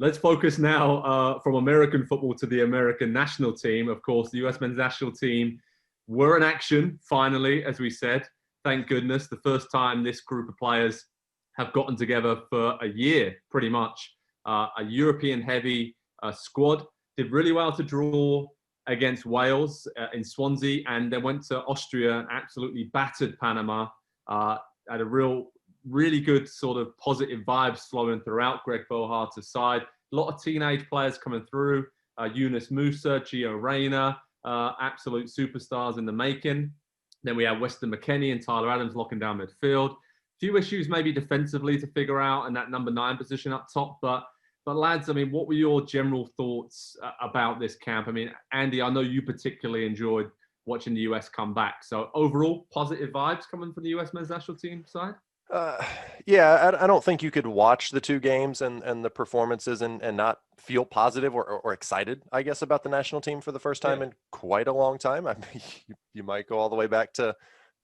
Let's focus now from American football to the American national team. Of course, the US men's national team were in action, finally, as we said. Thank goodness. The first time this group of players have gotten together for a year, pretty much. A European-heavy squad. Did really well to draw against Wales in Swansea, and then went to Austria and absolutely battered Panama. Had a really good sort of positive vibes flowing throughout Greg Bohart's side. A lot of teenage players coming through. Yunus Musa, Gio Reyna, absolute superstars in the making. Then we have Weston McKennie and Tyler Adams locking down midfield. Few issues maybe defensively to figure out in that number 9 position up top. But lads, I mean, what were your general thoughts about this camp? I mean, Andy, I know you particularly enjoyed watching the US come back. So overall, positive vibes coming from the US men's national team side? Yeah, I don't think you could watch the 2 games and the performances and not feel positive or excited, I guess, about the national team for the first time in quite a long time. I mean, you might go all the way back to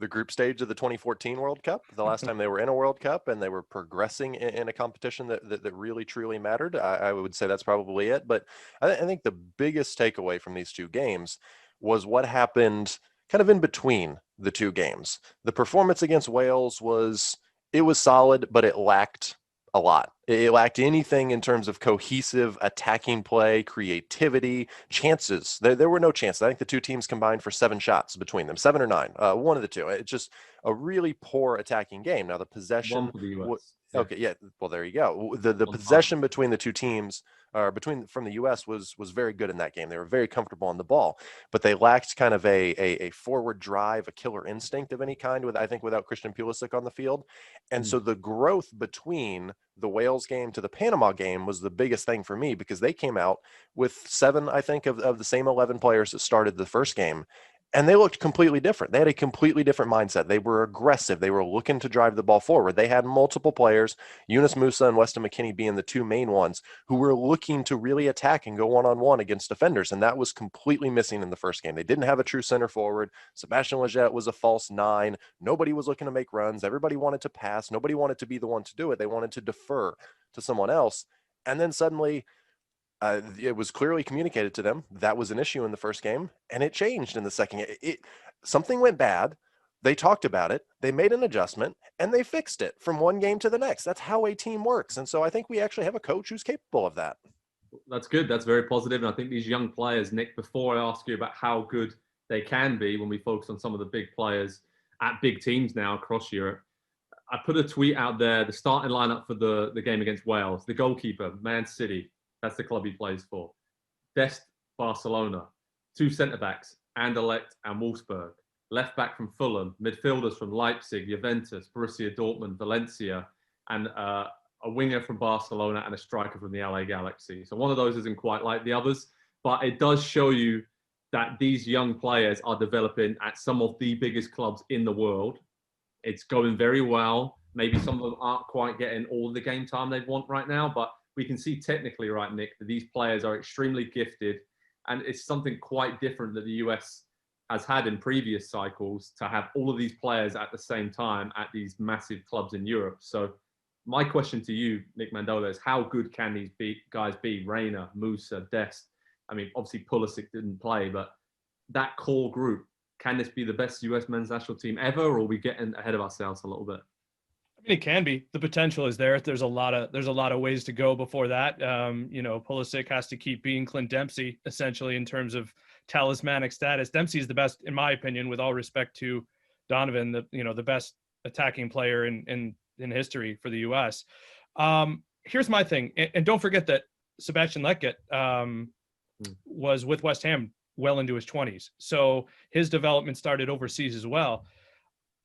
the group stage of the 2014 World Cup, the last time they were in a World Cup and they were progressing in a competition that really, truly mattered. I would say that's probably it. But I think the biggest takeaway from these 2 games was what happened kind of in between the 2 games. The performance against Wales was solid, but it lacked a lot. It lacked anything in terms of cohesive attacking play, creativity, chances. There were no chances. I think the 2 teams combined for 7 shots between them, 7 or 9, one of the 2. It's just a really poor attacking game. Now the possession. One for the US. Okay, yeah. Well, there you go. The possession between the 2 teams, from the US, was very good in that game. They were very comfortable on the ball, but they lacked kind of a forward drive, a killer instinct of any kind. Without Christian Pulisic on the field, and so the growth between the Wales game to the Panama game was the biggest thing for me, because they came out with 7, I think, of the same 11 players that started the first game. And they looked completely different. They had a completely different mindset. They were aggressive. They were looking to drive the ball forward. They had multiple players, Yunus Musa and Weston McKennie being the 2 main ones, who were looking to really attack and go one-on-one against defenders. And that was completely missing in the first game. They didn't have a true center forward. Sebastian Lletget was a false 9. Nobody was looking to make runs. Everybody wanted to pass. Nobody wanted to be the one to do it. They wanted to defer to someone else. And then suddenly, it was clearly communicated to them that was an issue in the first game, and it changed in the second. Something went bad. They talked about it. They made an adjustment, and they fixed it from one game to the next. That's how a team works. And so I think we actually have a coach who's capable of that. That's good. That's very positive. And I think these young players, Nick, before I ask you about how good they can be when we focus on some of the big players at big teams now across Europe, I put a tweet out there, the starting lineup for the game against Wales. The goalkeeper, Man City. That's the club he plays for. Dest, Barcelona. 2 centre-backs, Anderlecht and Wolfsburg. Left-back from Fulham. Midfielders from Leipzig, Juventus, Borussia Dortmund, Valencia. And a winger from Barcelona and a striker from the LA Galaxy. So one of those isn't quite like the others. But it does show you that these young players are developing at some of the biggest clubs in the world. It's going very well. Maybe some of them aren't quite getting all the game time they want right now, but we can see technically, right, Nick, that these players are extremely gifted, and it's something quite different that the US has had in previous cycles, to have all of these players at the same time at these massive clubs in Europe. So my question to you, Nick Mendola, is how good can these guys be? Reyna, Musa, Dest. I mean, obviously Pulisic didn't play, but that core group, can this be the best US men's national team ever, or are we getting ahead of ourselves a little bit? I mean, it can be. The potential is there. There's a lot of ways to go before that. Pulisic has to keep being Clint Dempsey, essentially, in terms of talismanic status. Dempsey is the best, in my opinion, with all respect to Donovan, the best attacking player in history for the U.S. Here's my thing, and don't forget that Sebastian Lletget was with West Ham well into his 20s, so his development started overseas as well.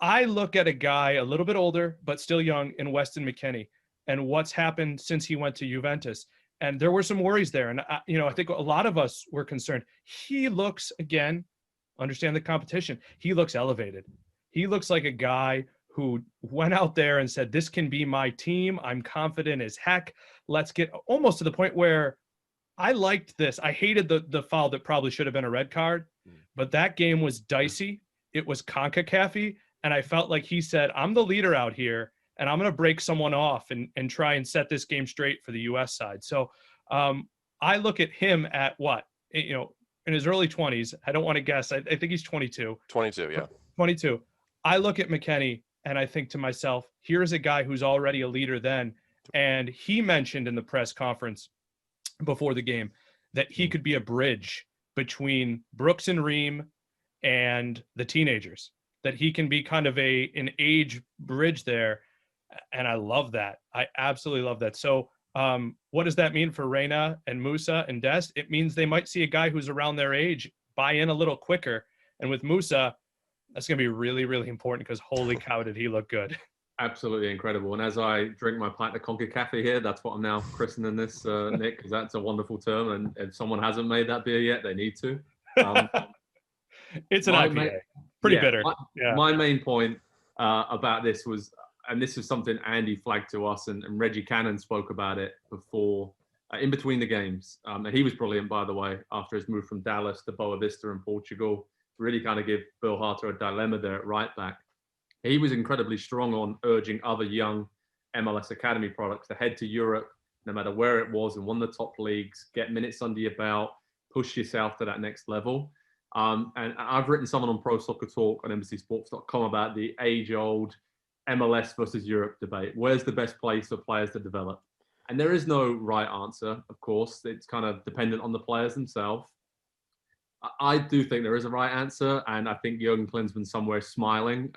I look at a guy a little bit older, but still young, in Weston McKennie, and what's happened since he went to Juventus. And there were some worries there. And, I think a lot of us were concerned. He looks, again, understand the competition, he looks elevated. He looks like a guy who went out there and said, this can be my team. I'm confident as heck. Let's get almost to the point where I liked this. I hated the foul that probably should have been a red card, but that game was dicey. It was CONCACAF-y. And I felt like he said, I'm the leader out here, and I'm going to break someone off and try and set this game straight for the U.S. side. So I look at him at what, in his early 20s. I don't want to guess. I think he's 22. 22, yeah. 22. I look at McKenny and I think to myself, here's a guy who's already a leader then. And he mentioned in the press conference before the game that he could be a bridge between Brooks and Ream and the teenagers, that he can be kind of an age bridge there. And I love that. I absolutely love that. So what does that mean for Reyna and Moosa and Dest? It means they might see a guy who's around their age buy in a little quicker. And with Moosa, that's going to be really, really important because holy cow, did he look good. Absolutely incredible. And as I drink my pint of Concacaf here, that's what I'm now christening this, Nick, because that's a wonderful term. And if someone hasn't made that beer yet, they need to. It's an IPA. Pretty bitter. My main point about this was, and this is something Andy flagged to us, and Reggie Cannon spoke about it before, in between the games. And he was brilliant, by the way, after his move from Dallas to Boa Vista in Portugal. Really kind of give Bill Harter a dilemma there at right back. He was incredibly strong on urging other young MLS Academy products to head to Europe, no matter where it was, in one of the top leagues, get minutes under your belt, push yourself to that next level. And I've written someone on Pro Soccer Talk on NBCSports.com about the age-old MLS versus Europe debate. Where's the best place for players to develop? And there is no right answer, of course. It's kind of dependent on the players themselves. I do think there is a right answer, and I think Jurgen Klinsmann's somewhere smiling,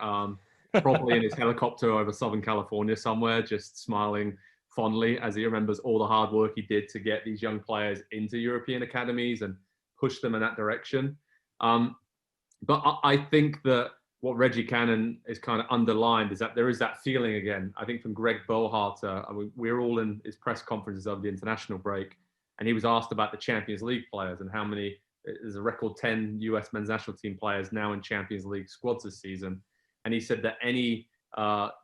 probably in his helicopter over Southern California somewhere, just smiling fondly as he remembers all the hard work he did to get these young players into European academies and push them in that direction. But I think that what Reggie Cannon is kind of underlined is that there is that feeling again, I think from Greg Berhalter. I mean, we're all in his press conferences over the international break, and he was asked about the Champions League players and how many, there's a record 10 US men's national team players now in Champions League squads this season. And he said that any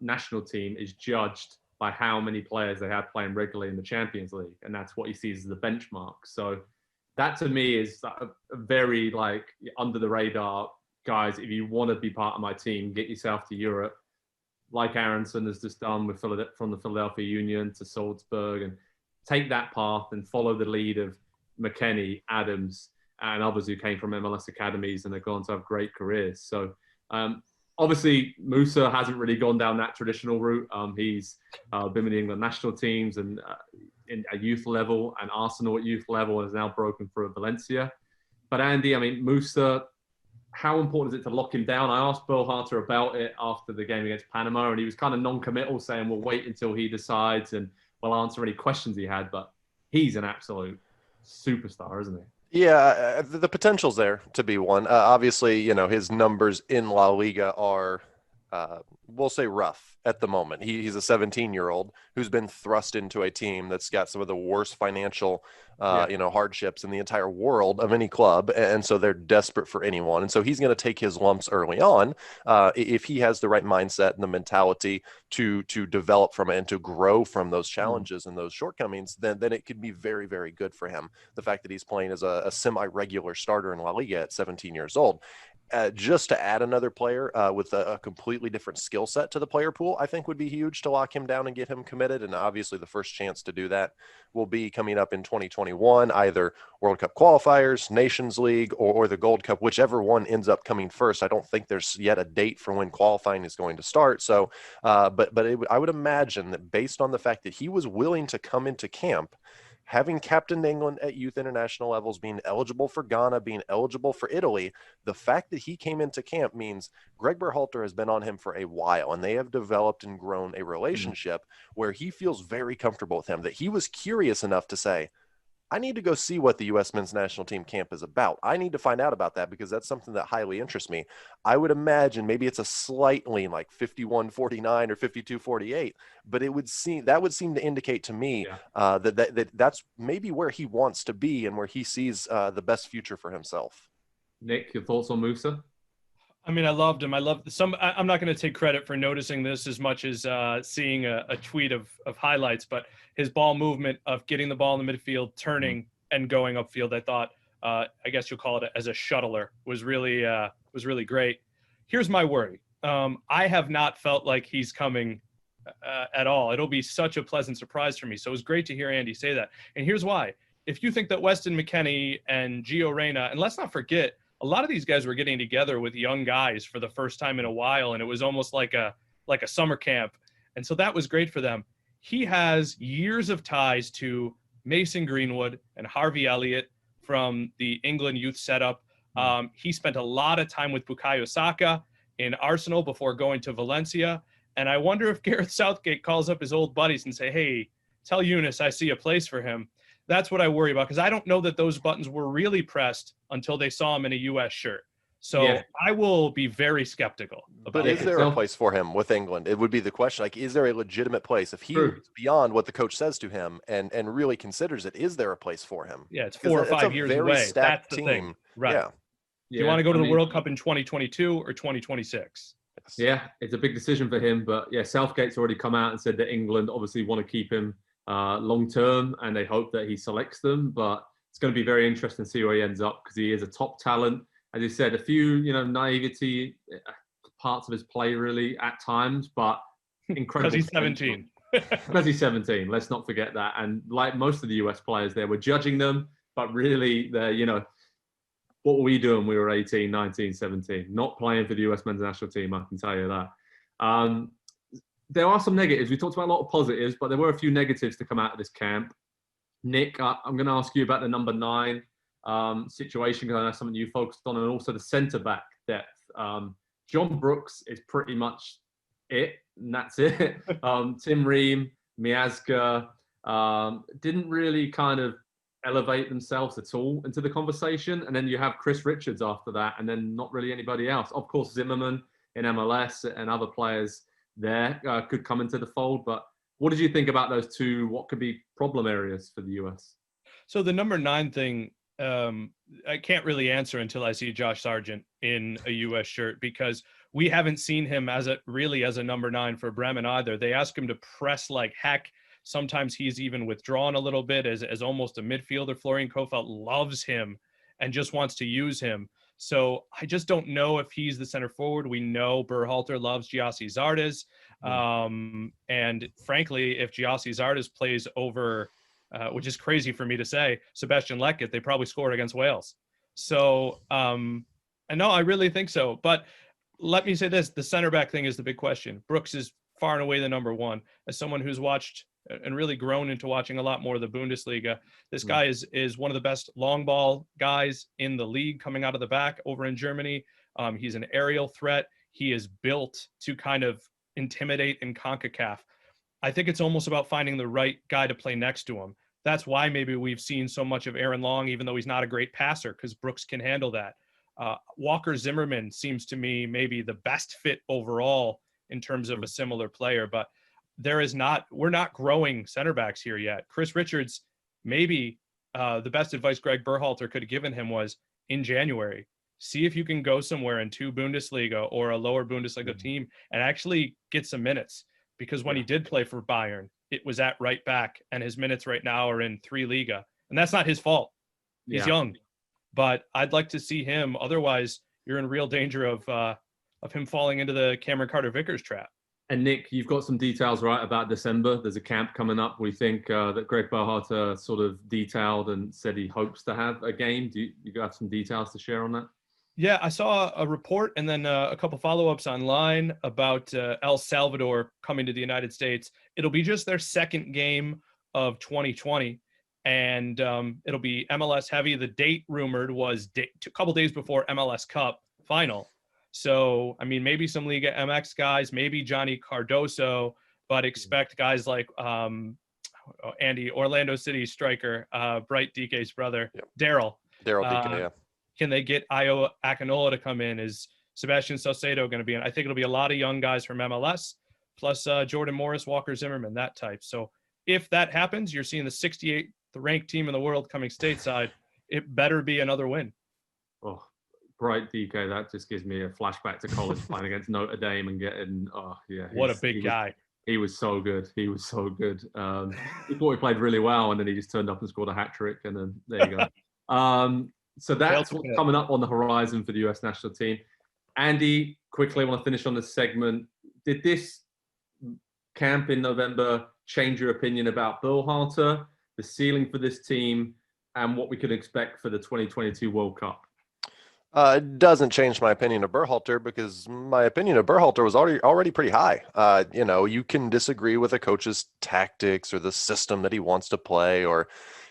national team is judged by how many players they have playing regularly in the Champions League. And that's what he sees as the benchmark. So that to me is a very under the radar, guys, if you want to be part of my team, get yourself to Europe, like Aronson has just done with from the Philadelphia Union to Salzburg, and take that path and follow the lead of McKenny, Adams, and others who came from MLS academies and have gone to have great careers. So obviously, Moosa hasn't really gone down that traditional route. He's been with the England national teams and in a youth level, and Arsenal at youth level, and has now broken through at Valencia. But Andy, I mean, Moosa, how important is it to lock him down? I asked Bill Harter about it after the game against Panama, and he was kind of non-committal, saying we'll wait until he decides and we'll answer any questions he had. But he's an absolute superstar, isn't he? Yeah, the potential's there to be one. Obviously, his numbers in La Liga are, we'll say, rough at the moment. He's a 17-year-old who's been thrust into a team that's got some of the worst financial, hardships in the entire world of any club, and so they're desperate for anyone. And so he's going to take his lumps early on if he has the right mindset and the mentality to develop from it and to grow from those challenges and those shortcomings. Then it could be very, very good for him. The fact that he's playing as a semi-regular starter in La Liga at 17 years old. Just to add another player with a completely different skill set to the player pool, I think would be huge to lock him down and get him committed. And obviously the first chance to do that will be coming up in 2021, either World Cup qualifiers, Nations League, or the Gold Cup, whichever one ends up coming first. I don't think there's yet a date for when qualifying is going to start. So, I would imagine that based on the fact that he was willing to come into camp, having captained England at youth international levels, being eligible for Ghana, being eligible for Italy, the fact that he came into camp means Greg Berhalter has been on him for a while, and they have developed and grown a relationship where he feels very comfortable with him, that he was curious enough to say, I need to go see what the U.S. men's national team camp is about. I need to find out about that because that's something that highly interests me. I would imagine maybe it's a slightly like 51-49 or 52-48, but that would seem to indicate to me that's maybe where he wants to be and where he sees the best future for himself. Nick, your thoughts on Moosa? I mean, I loved him. I'm not going to take credit for noticing this as much as seeing a tweet of highlights, but his ball movement of getting the ball in the midfield, turning and going upfield, I thought, I guess you'll call it as a shuttler, was really great. Here's my worry. I have not felt like he's coming at all. It'll be such a pleasant surprise for me. So it was great to hear Andy say that. And here's why. If you think that Weston McKennie and Gio Reyna, and let's not forget, a lot of these guys were getting together with young guys for the first time in a while, and it was almost like a summer camp. And so that was great for them. He has years of ties to Mason Greenwood and Harvey Elliott from the England youth setup. He spent a lot of time with Bukayo Saka in Arsenal before going to Valencia. And I wonder if Gareth Southgate calls up his old buddies and say, hey, tell Eunice I see a place for him. That's what I worry about, because I don't know that those buttons were really pressed until they saw him in a U.S. shirt. So I will be very skeptical about But is there a place for him with England? It would be the question. Like, is there a legitimate place? If he is beyond what the coach says to him and really considers it, is there a place for him? Yeah, it's 4 or 5 years away. That's the thing. Right. Yeah. Do you want to go to the World Cup in 2022 or 2026? Yeah, it's a big decision for him. But yeah, Southgate's already come out and said that England obviously want to keep him long term, and they hope that he selects them. But it's going to be very interesting to see where he ends up, because he is a top talent. As you said, a few naivety parts of his play really at times, but incredible. Because he's 17. Because he's 17. Let's not forget that. And like most of the US players, there were judging them, but really, they're what were we doing when we were 18, 19, 17? Not playing for the US men's national team, I can tell you that. There are some negatives. We talked about a lot of positives, but there were a few negatives to come out of this camp. Nick, I'm going to ask you about the number 9 situation, because I know something you focused on, and also the centre-back depth. John Brooks is pretty much it, and that's it. Tim Ream, Miazga didn't really kind of elevate themselves at all into the conversation. And then you have Chris Richards after that, and then not really anybody else. Of course, Zimmerman in MLS and other players there could come into the fold. But what did you think about those two? What could be problem areas for the US? So the number 9 thing, I can't really answer until I see Josh Sargent in a US shirt, because we haven't seen him as a number 9 for Bremen either. They ask him to press like heck. Sometimes he's even withdrawn a little bit as almost a midfielder. Florian Kohfeldt loves him and just wants to use him. So I just don't know if he's the center forward. We know Berhalter loves Gyasi Zardes. And frankly, if Gyasi Zardes plays over, which is crazy for me to say, Sebastian Leckett, they probably scored against Wales. So, and no, I really think so. But let me say this, the center back thing is the big question. Brooks is far and away the number 1. As someone who's watched and really grown into watching a lot more of the Bundesliga, this guy is one of the best long ball guys in the league coming out of the back over in Germany. He's an aerial threat. He is built to kind of intimidate in CONCACAF. I think it's almost about finding the right guy to play next to him. That's why maybe we've seen so much of Aaron Long, even though he's not a great passer, because Brooks can handle that. Walker Zimmerman seems to me maybe the best fit overall in terms of a similar player, but we're not growing center backs here yet. Chris Richards, maybe the best advice Greg Berhalter could have given him was, in January, see if you can go somewhere in 2 Bundesliga or a lower Bundesliga team and actually get some minutes. Because when he did play for Bayern, it was at right back, and his minutes right now are in 3 Liga. And that's not his fault. He's young. But I'd like to see him. Otherwise, you're in real danger of him falling into the Cameron Carter-Vickers trap. And Nick, you've got some details right about December. There's a camp coming up. We think that Greg Berhalter sort of detailed and said he hopes to have a game. Do you got some details to share on that? Yeah, I saw a report and then a couple follow-ups online about El Salvador coming to the United States. It'll be just their second game of 2020, and it'll be MLS heavy. The date rumored was a couple days before MLS Cup final. So, I mean, maybe some Liga MX guys, maybe Johnny Cardoso, but expect guys like Andy, Orlando City striker, Bright DK's brother, Daryl DK, yeah. Can they get Ayo Akinola to come in? Is Sebastian Saucedo going to be in? I think it'll be a lot of young guys from MLS, plus Jordan Morris, Walker Zimmerman, that type. So if that happens, you're seeing the 68th ranked team in the world coming stateside. It better be another win. Oh, Bright DK, that just gives me a flashback to college playing against Notre Dame and getting, what a big guy. He was so good. He was so good. He thought he played really well, and then he just turned up and scored a hat trick, and then there you go. So that's what's coming up on the horizon for the US national team. Andy, quickly, I want to finish on this segment. Did this camp in November change your opinion about Berhalter, the ceiling for this team, and what we could expect for the 2022 World Cup? It doesn't change my opinion of Berhalter, because my opinion of Berhalter was already pretty high. You can disagree with a coach's tactics or the system that he wants to play, or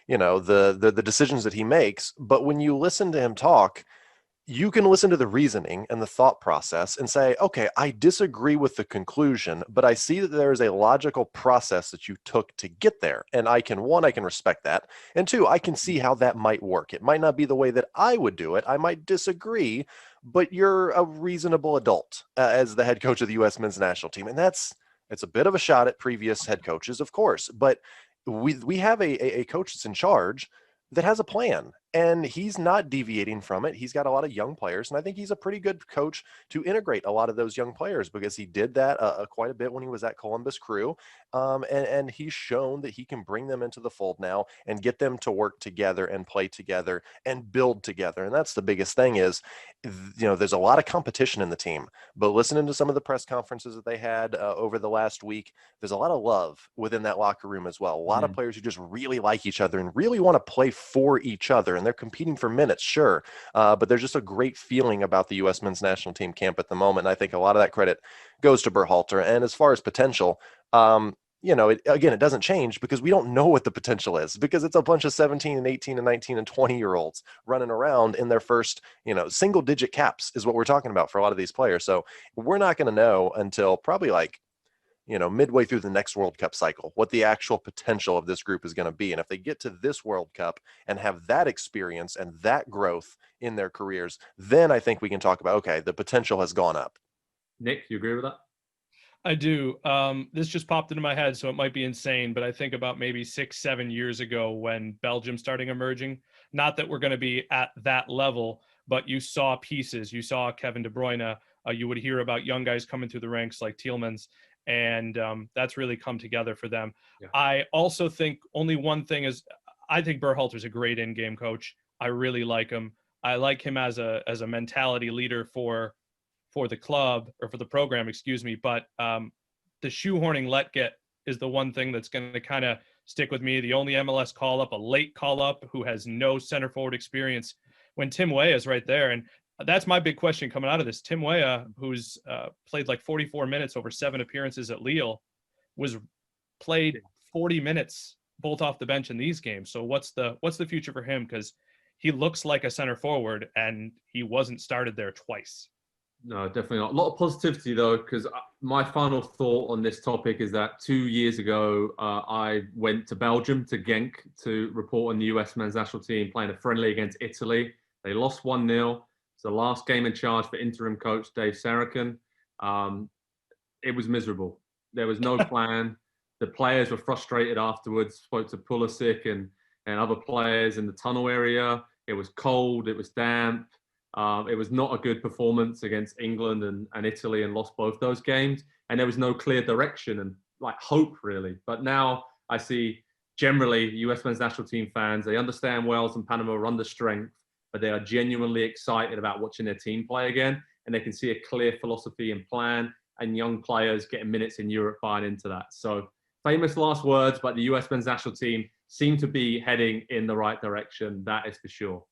the decisions that he makes, but when you listen to him talk, you can listen to the reasoning and the thought process and say, okay, I disagree with the conclusion, but I see that there is a logical process that you took to get there. And I can respect that. And two, I can see how that might work. It might not be the way that I would do it. I might disagree, but you're a reasonable adult as the head coach of the U.S. men's national team. And it's a bit of a shot at previous head coaches, of course, but we have a coach that's in charge that has a plan, and he's not deviating from it. He's got a lot of young players, and I think he's a pretty good coach to integrate a lot of those young players, because he did that quite a bit when he was at Columbus Crew, and he's shown that he can bring them into the fold now and get them to work together and play together and build together. And that's the biggest thing is, there's a lot of competition in the team, but listening to some of the press conferences that they had over the last week, there's a lot of love within that locker room as well. A lot of players who just really like each other and really want to play for each other, and they're competing for minutes, sure, but there's just a great feeling about the U.S. men's national team camp at the moment, and I think a lot of that credit goes to Berhalter. And as far as potential, it doesn't change, because we don't know what the potential is, because it's a bunch of 17 and 18 and 19 and 20-year-olds running around in their first, single-digit caps is what we're talking about for a lot of these players. So we're not going to know until probably midway through the next World Cup cycle what the actual potential of this group is going to be. And if they get to this World Cup and have that experience and that growth in their careers, then I think we can talk about, okay, the potential has gone up. Nick, you agree with that? I do. This just popped into my head, so it might be insane, but I think about maybe 6-7 years ago when Belgium started emerging. Not that we're going to be at that level, but you saw pieces. You saw Kevin De Bruyne. You would hear about young guys coming through the ranks like Tielemans, and that's really come together for them. Yeah. I also think only one thing is, I think Berhalter's a great in-game coach. I really like him. I like him as a mentality leader for the club, or for the program, excuse me. But the shoehorning let-get is the one thing that's going to kind of stick with me. The only MLS call-up, a late call-up, who has no center forward experience, when Tim Weah is right there. And that's my big question coming out of this. Tim Weah, who's played like 44 minutes over 7 appearances at Lille, was played 40 minutes both off the bench in these games. So what's the future for him? Because he looks like a center forward, and he wasn't started there twice. No, definitely not. A lot of positivity, though, because my final thought on this topic is that 2 years ago, I went to Belgium, to Genk, to report on the US men's national team playing a friendly against Italy. They lost 1-0. It's the last game in charge for interim coach Dave Sarachan. It was miserable. There was no plan. The players were frustrated afterwards. Spoke to Pulisic and other players in the tunnel area. It was cold. It was damp. It was not a good performance against England and Italy, and lost both those games. And there was no clear direction and hope, really. But now I see generally US men's national team fans, they understand Wales and Panama are under strength, but they are genuinely excited about watching their team play again. And they can see a clear philosophy and plan, and young players getting minutes in Europe buying into that. So famous last words, but the US men's national team seem to be heading in the right direction. That is for sure.